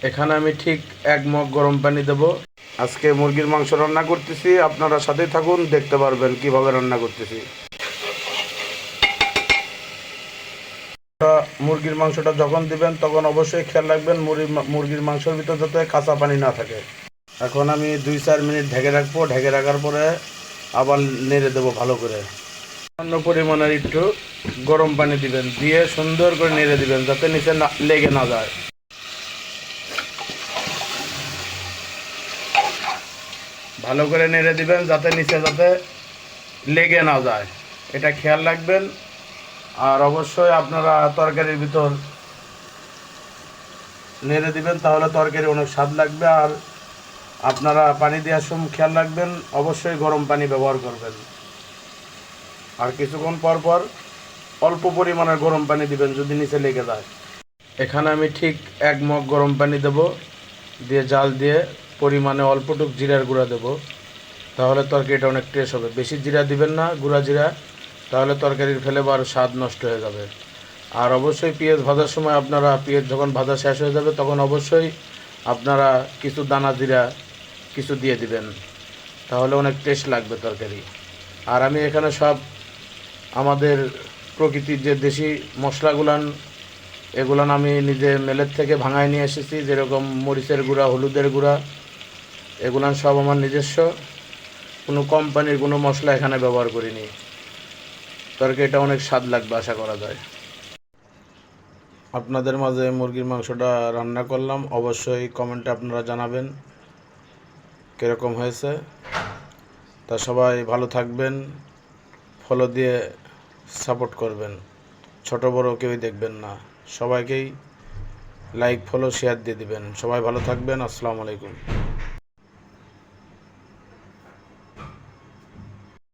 এখানে আমি ঠিক 1 মগ গরম পানি দেব। আজকে মুরগির মাংস রান্না করতেছি, আপনারা সাথেই থাকুন, দেখতে পারবেন কিভাবে রান্না করতেছি। মুরগির মাংসটা যখন দিবেন তখন অবশ্যই খেয়াল রাখবেন মুরগির মাংসের ভিতর যাতে কাঁচা পানি না থাকে। এখন আমি 2-4 মিনিট ঢেকে রাখবো। ঢেকে রাখার পরে আবার নেড়ে দেবো ভালো করে। সামান্য পরিমাণের একটু গরম পানি দিবেন, দিয়ে সুন্দর করে নেড়ে দিবেন যাতে নিচে লেগে না যায়। ভালো করে নেড়ে দিবেন যাতে নিচে লেগে না যায়, এটা খেয়াল রাখবেন। আর অবশ্যই আপনারা তরকারির ভিতর নেড়ে দিবেন, তাহলে তরকারি অনেক স্বাদ লাগবে। আর আপনারা পানি দেওয়ার সময় খেয়াল রাখবেন, অবশ্যই গরম পানি ব্যবহার করবেন। আর কিছুক্ষণ পর পর অল্প পরিমাণের গরম পানি দিবেন যদি নিচে লেগে যায়। এখানে আমি ঠিক 1 মগ গরম পানি দেব, দিয়ে জাল দিয়ে পরিমাণে অল্পটুক জিরার গুঁড়া দেব, তাহলে তরকারিটা অনেক টেস্ট হবে। বেশি জিরা দিবেন না, গুঁড়া জিরা, তাহলে তরকারির ফ্লেভার স্বাদ নষ্ট হয়ে যাবে। আর অবশ্যই পেঁয়াজ ভাজার সময় আপনারা পেঁয়াজ যখন ভাজা শেষ হয়ে যাবে তখন অবশ্যই আপনারা কিছু দানা জিরা কিছু দিয়ে দিবেন, তাহলে অনেক টেস্ট লাগবে তরকারি। আর আমি এখানে সব আমাদের প্রকৃতির যে দেশি মশলাগুলান, এগুলান আমি নিজে মেলের থেকে ভাঙায় নিয়ে এসেছি, যেরকম মরিচের গুঁড়া, হলুদের গুঁড়া, এগুলান সব আমার নিজস্ব। কোনো কোম্পানির কোনো মশলা এখানে ব্যবহার করিনি। তরকারিটা অনেক স্বাদ লাগবে আশা করা যায়। আপনাদের মাঝে মুরগির মাংসটা রান্না করলাম, অবশ্যই কমেন্টে আপনারা জানাবেন কীরকম হয়েছে। তা সবাই ভালো থাকবেন, ফলো দিয়ে সাপোর্ট করবেন, ছোট বড় কেউই দেখবেন না, সবাইকেই লাইক ফলো শেয়ার দিয়ে দিবেন। সবাই ভালো থাকবেন। আসসালামু আলাইকুম।